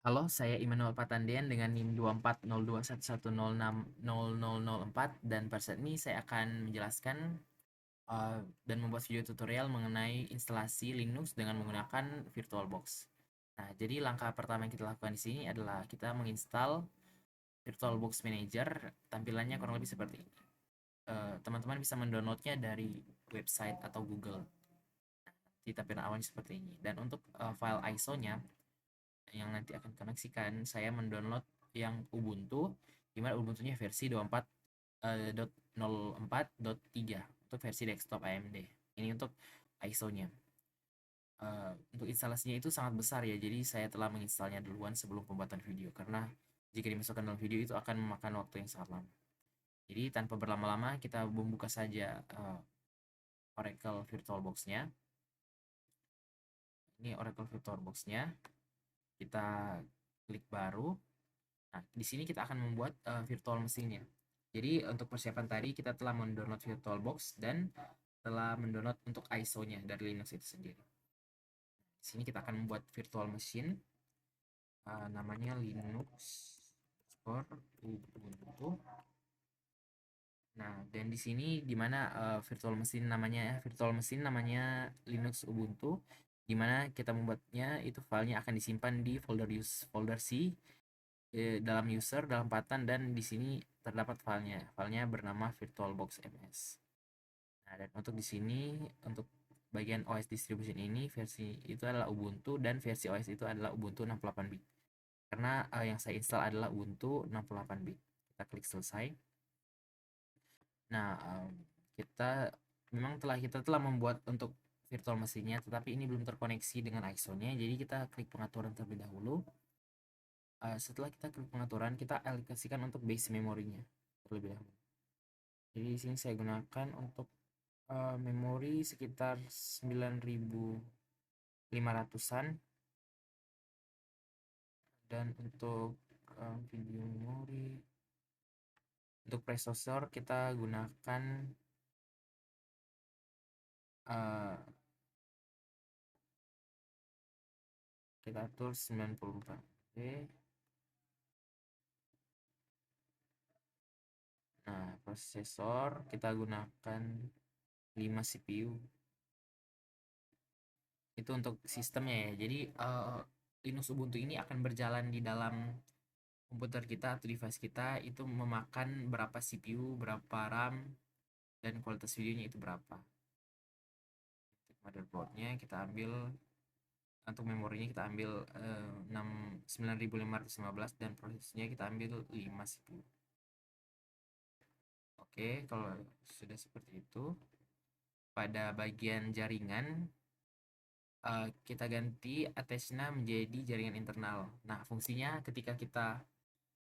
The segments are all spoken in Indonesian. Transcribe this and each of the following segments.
Halo, saya Immanuel Patandian dengan NIM 24021100600004 dan pada saat ini saya akan menjelaskan dan membuat video tutorial mengenai instalasi Linux dengan menggunakan VirtualBox. Nah, jadi langkah pertama yang kita lakukan di sini adalah kita menginstal VirtualBox Manager. Tampilannya kurang lebih seperti ini. Teman-teman bisa mendownloadnya dari website atau Google. Di tampilan awalnya seperti ini. Dan untuk file ISO-nya yang nanti akan koneksikan, saya mendownload yang Ubuntu, dimana Ubuntunya versi 24.04.3 untuk versi desktop AMD. Ini untuk ISO-nya. Untuk instalasinya itu sangat besar ya, jadi saya telah menginstalnya duluan sebelum pembuatan video, karena jika dimasukkan dalam video itu akan memakan waktu yang sangat lama. Jadi tanpa berlama-lama kita membuka saja Oracle VirtualBox-nya. Ini Oracle VirtualBox-nya. Kita klik baru. Nah, di sini kita akan membuat virtual mesinnya. Jadi untuk persiapan tadi kita telah mendownload VirtualBox dan telah mendownload untuk ISO-nya dari Linux itu sendiri. Di sini kita akan membuat virtual machine, namanya Linux for Ubuntu. Nah, dan di sini di mana virtual machine namanya Linux Ubuntu, di mana kita membuatnya itu filenya akan disimpan di folder C dalam user, dalam patan, dan di sini terdapat filenya. Filenya bernama VirtualBox MS. Nah, dan untuk di sini untuk bagian OS distribution ini versi itu adalah Ubuntu dan versi OS itu adalah Ubuntu 68 bit. Karena yang saya install adalah Ubuntu 68 bit. Kita klik selesai. Nah, kita kita telah membuat untuk virtual mesinnya, tetapi ini belum terkoneksi dengan ISO-nya. Jadi kita klik pengaturan terlebih dahulu. Setelah kita klik pengaturan, kita alokasikan untuk base memorinya terlebih dahulu. Jadi di sini saya gunakan untuk memori sekitar 9500-an, dan untuk video memori, untuk prosesor kita gunakan kita atur 94. Oke. Nah, prosesor kita gunakan 5 CPU. Itu untuk sistemnya ya. Jadi Linux Ubuntu ini akan berjalan di dalam komputer kita atau device kita, itu memakan berapa CPU, berapa RAM, dan kualitas videonya itu berapa. Untuk motherboardnya kita ambil, untuk memorinya kita ambil 9515, dan prosesnya kita ambil 5 CPU. Oke, kalau sudah seperti itu, pada bagian jaringan kita ganti attachnya menjadi jaringan internal. Nah, fungsinya ketika kita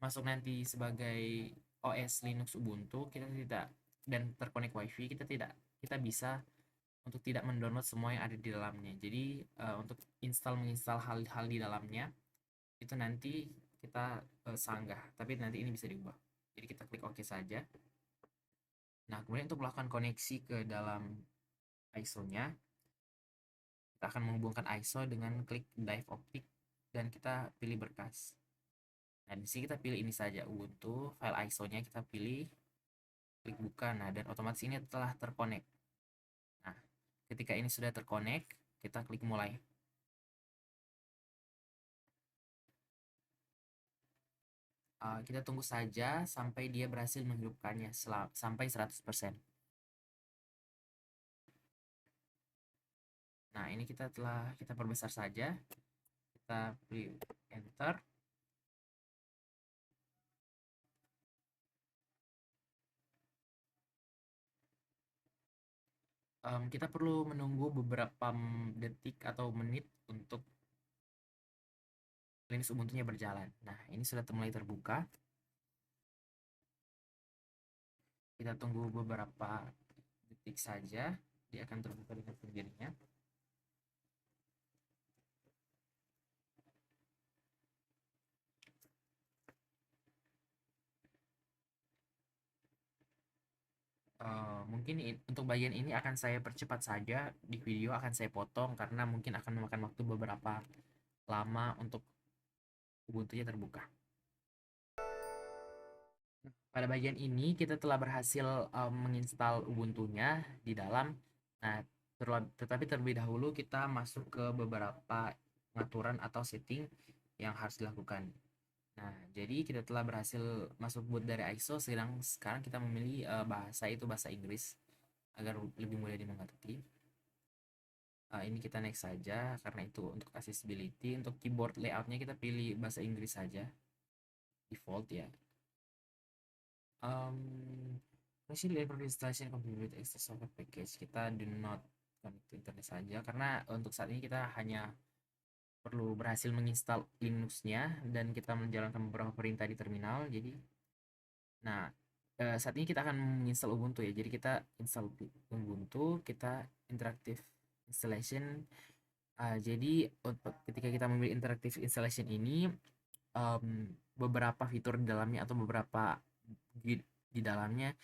masuk nanti sebagai OS Linux Ubuntu, kita tidak, dan terkonek WiFi, kita bisa untuk tidak mendownload semua yang ada di dalamnya. Jadi untuk menginstal hal-hal di dalamnya itu nanti kita sanggah, tapi nanti ini bisa diubah. Jadi kita klik OK saja. Nah, kemudian untuk melakukan koneksi ke dalam ISO-nya, kita akan menghubungkan ISO dengan klik Drive Optic dan kita pilih berkas. Nah, di sini kita pilih ini saja, Ubuntu, file ISO-nya kita pilih, klik buka. Nah, dan otomatis ini telah terkonek. Nah, ketika ini sudah terkonek, kita klik mulai. Kita tunggu saja sampai dia berhasil menghidupkannya sampai 100%. Nah, ini kita perbesar saja. Kita pilih enter. Kita perlu menunggu beberapa detik atau menit untuk Linux Ubuntu-nya berjalan. Nah, ini sudah mulai terbuka. Kita tunggu beberapa detik saja, dia akan terbuka dengan sendirinya. Mungkin untuk bagian ini akan saya percepat saja, di video akan saya potong karena mungkin akan memakan waktu beberapa lama untuk Ubuntu-nya terbuka. Pada bagian ini kita telah berhasil menginstal Ubuntu-nya di dalam. Nah, tetapi terlebih dahulu kita masuk ke beberapa pengaturan atau setting yang harus dilakukan. Nah, jadi kita telah berhasil masuk boot dari ISO. Sekarang kita memilih bahasa itu bahasa Inggris agar lebih mudah dimengerti. Ini kita next saja karena itu untuk accessibility. Untuk keyboard layoutnya kita pilih bahasa Inggris saja, default ya. Proceed for installation configure access software package. Kita do not connect to internet saja karena untuk saat ini kita hanya perlu berhasil menginstal Linux-nya dan kita menjalankan beberapa perintah di terminal. Jadi, nah saat ini kita akan menginstal Ubuntu ya. Jadi kita install Ubuntu, kita interactive installation. Jadi ketika kita memilih interactive installation ini, beberapa fitur di dalamnya atau beberapa di dalamnya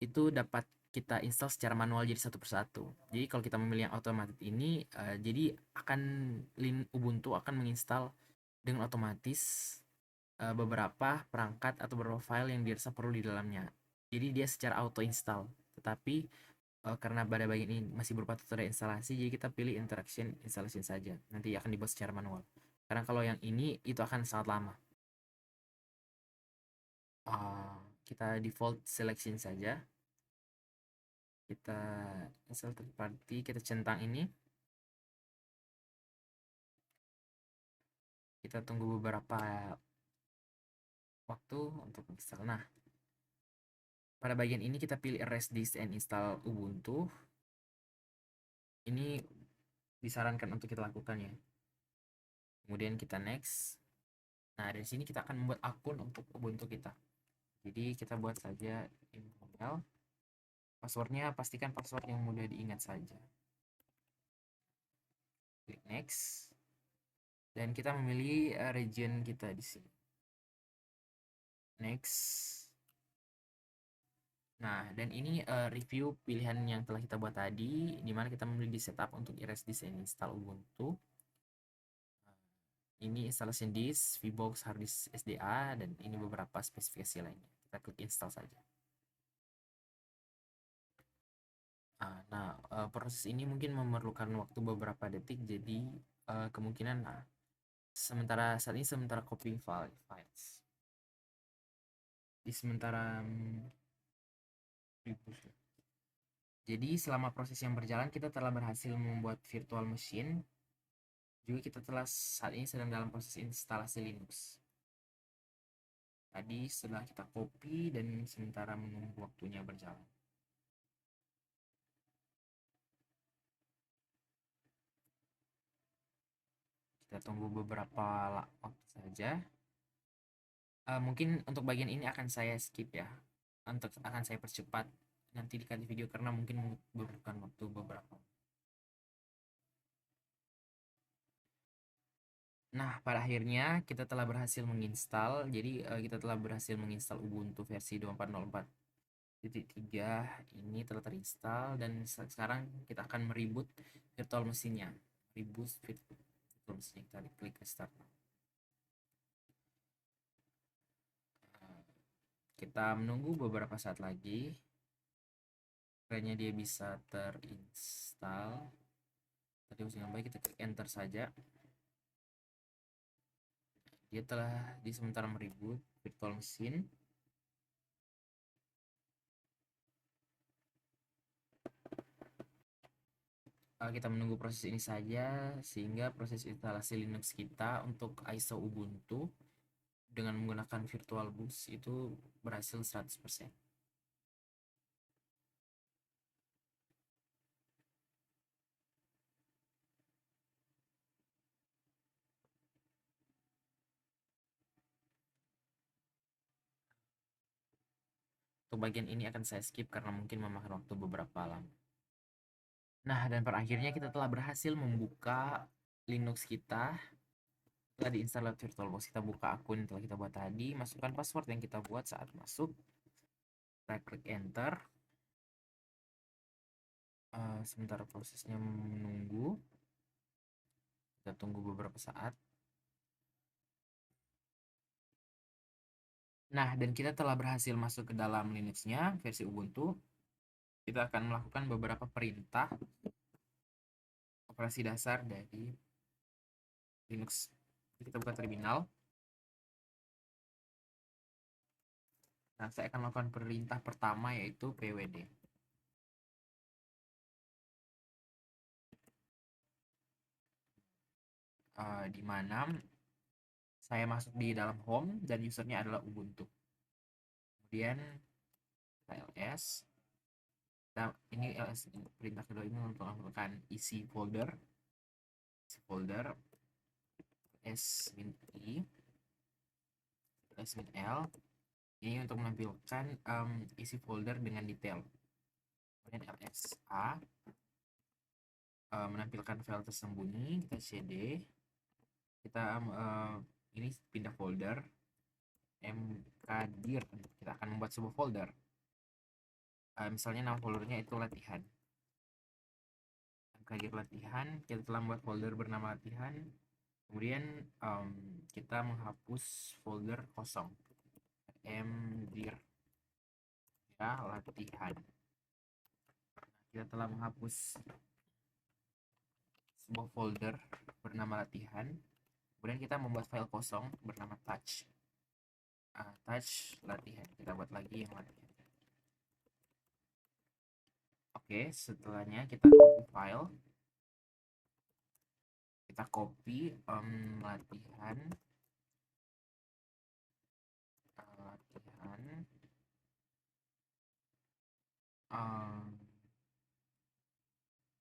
itu dapat kita install secara manual jadi satu persatu. Jadi kalau kita memilih yang automatic ini, jadi akan Ubuntu akan menginstal dengan otomatis beberapa perangkat atau beberapa file yang dirasa perlu di dalamnya. Jadi dia secara auto install. Tetapi karena pada bagian ini masih berupa tutorial instalasi, jadi kita pilih interaction installation saja. Nanti akan dibuat secara manual. Karena kalau yang ini itu akan sangat lama. Kita default selection saja. Kita install third party, kita centang ini. Kita tunggu beberapa waktu untuk install. Nah, pada bagian ini kita pilih erase disk and install Ubuntu. Ini disarankan untuk kita lakukan ya. Kemudian kita next. Nah, dari sini kita akan membuat akun untuk Ubuntu kita. Jadi kita buat saja email. Passwordnya pastikan password yang mudah diingat saja. Klik next. Dan kita memilih region kita di sini. Next. Nah, dan ini review pilihan yang telah kita buat tadi, di mana kita memilih di setup untuk erase disk and install Ubuntu. Ini installation disk, VBox, hard disk SDA, dan ini beberapa spesifikasi lainnya. Kita klik install saja. Nah, proses ini mungkin memerlukan waktu beberapa detik, jadi kemungkinan sementara copying files. Di sementara jadi selama proses yang berjalan kita telah berhasil membuat virtual machine. Juga kita telah saat ini sedang dalam proses instalasi Linux. Tadi setelah kita copy dan sementara menunggu waktunya berjalan. Kita tunggu beberapa waktu saja. Mungkin untuk bagian ini akan saya skip ya. Akan saya percepat nanti di video karena mungkin membutuhkan waktu beberapa. Nah, pada akhirnya kita telah berhasil menginstal. Jadi kita telah berhasil menginstal Ubuntu versi 24.04.3 ini telah terinstall dan sekarang kita akan mereboot virtual mesinnya. Reboot virtual mesinnya, kita klik restart. Kita menunggu beberapa saat lagi. Kiranya dia bisa terinstall. Tadi dengan baik kita klik enter saja. Dia telah di sementara mereboot virtual machine. Kita menunggu proses ini saja sehingga proses instalasi Linux kita untuk ISO Ubuntu dengan menggunakan VirtualBox itu berhasil 100%. Untuk bagian ini akan saya skip karena mungkin memakan waktu beberapa lama. Nah, dan pada akhirnya kita telah berhasil membuka Linux kita. Setelah diinstal VirtualBox, kita buka akun yang telah kita buat tadi, masukkan password yang kita buat saat masuk. Kita klik enter. Sementara prosesnya menunggu, kita tunggu beberapa saat. Nah, dan kita telah berhasil masuk ke dalam Linux-nya versi Ubuntu. Kita akan melakukan beberapa perintah operasi dasar dari Linux. Kita buka terminal. Nah, saya akan melakukan perintah pertama yaitu pwd. Di mana saya masuk di dalam home dan usernya adalah Ubuntu. Kemudian ls. Nah, ini ls perintah kedua ini untuk melakukan isi folder s-i s-l. Ini untuk menampilkan isi folder dengan detail. Kemudian lsa menampilkan file tersembunyi. Kita cd, kita ini pindah folder mkdir, kita akan membuat sebuah folder. Misalnya nama foldernya itu latihan. Mkdir latihan, kita telah membuat folder bernama latihan. Kemudian kita menghapus folder kosong mdir ya latihan. Kita telah menghapus sebuah folder bernama latihan. Kemudian kita membuat file kosong bernama touch latihan. Kita buat lagi yang latihan. Oke, setelahnya kita copy file. Kita copy latihan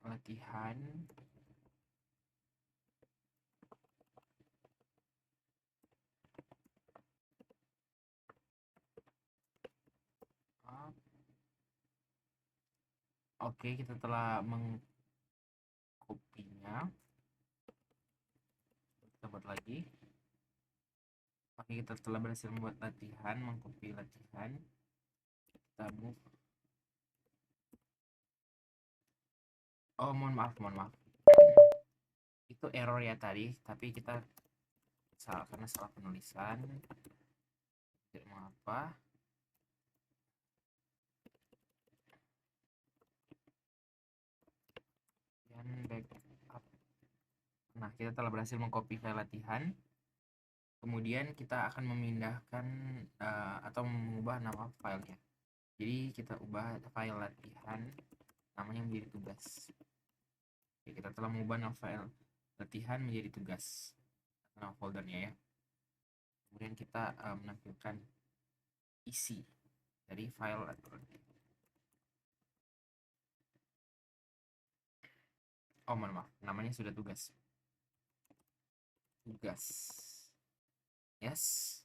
latihan Oke, kita telah mengkopinya. Kita buat lagi. Oke, kita telah berhasil membuat latihan, mengcopy latihan. Kita move. Oh, mohon maaf. Itu error ya tadi, tapi kita salah karena salah penulisan. Tidak mengapa. Dan backup. Nah, kita telah berhasil mengcopy file latihan. Kemudian kita akan memindahkan atau mengubah nama filenya. Jadi kita ubah file latihan namanya menjadi tugas. Oke, kita telah mengubah nama file latihan menjadi tugas, nama foldernya ya. Kemudian kita menampilkan isi dari file latihan. Oh, mohon maaf, namanya sudah tugas. Yes.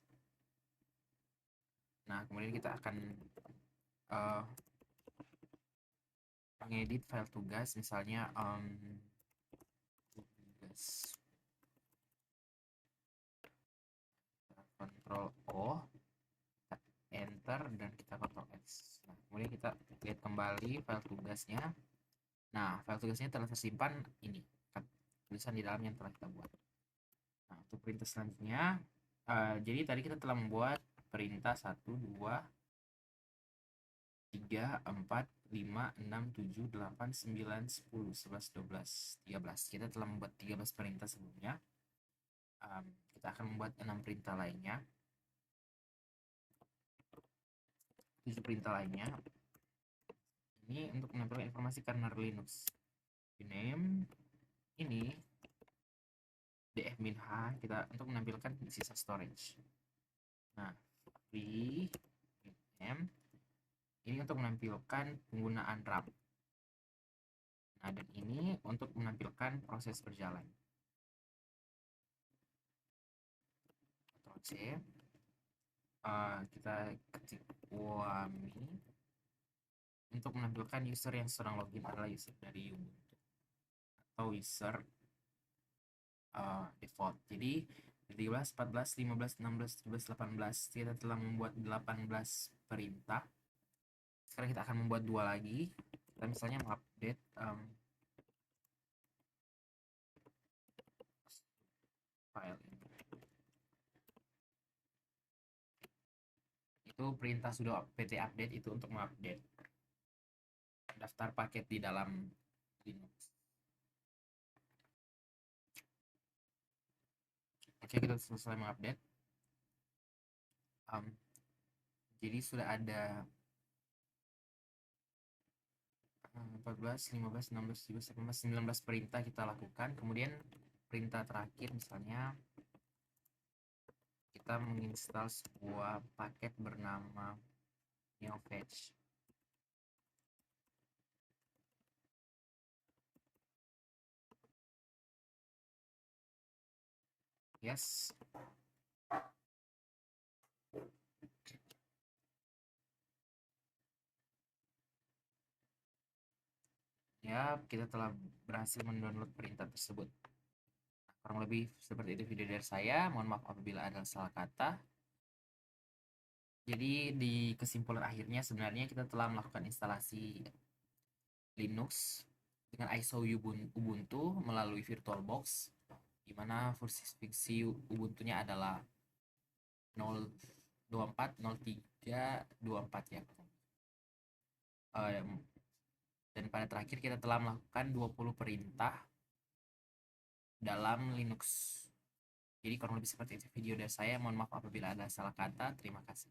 Nah, kemudian kita akan mengedit file tugas, misalnya tugas. Ctrl O, enter, dan kita Ctrl X. Nah, kemudian kita lihat kembali file tugasnya. Nah, file tugasnya telah tersimpan ini, tulisan di dalamnya yang telah kita buat. Nah, untuk perintah selanjutnya, jadi tadi kita telah membuat perintah 1, 2, 3, 4, 5, 6, 7, 8, 9, 10, 11, 12, 13. Kita telah membuat 13 perintah sebelumnya. Kita akan membuat 6 perintah lainnya. 7 perintah lainnya. Ini untuk menampilkan informasi kernel Linux. Name ini df-h kita untuk menampilkan sisa storage. Nah, free m ini untuk menampilkan penggunaan RAM. Nah, dan ini untuk menampilkan proses berjalan. Ctrl C. Kita ketik wami untuk menampilkan user yang sedang login adalah user dari Ubuntu atau user default. Jadi 13, 14, 15, 16, 17, 18 kita telah membuat 18 perintah. Sekarang kita akan membuat 2 lagi. Kita misalnya mengupdate file ini. Itu perintah sudo apt update itu untuk mengupdate daftar paket di dalam Linux. Oke, kita selesai mengupdate. Jadi sudah ada 14, 15, 16, 17, 18, 19 perintah kita lakukan. Kemudian perintah terakhir misalnya kita menginstal sebuah paket bernama neofetch. Yes. Ya, kita telah berhasil mendownload perintah tersebut. Kurang lebih seperti itu video dari saya. Mohon maaf apabila ada salah kata. Jadi di kesimpulan akhirnya sebenarnya kita telah melakukan instalasi Linux dengan ISO Ubuntu melalui VirtualBox, di mana versi Ubuntunya adalah 0.24.03.24 ya. Dan pada terakhir kita telah melakukan 20 perintah dalam Linux. Jadi kurang lebih seperti itu video dari saya. Mohon maaf apabila ada salah kata. Terima kasih.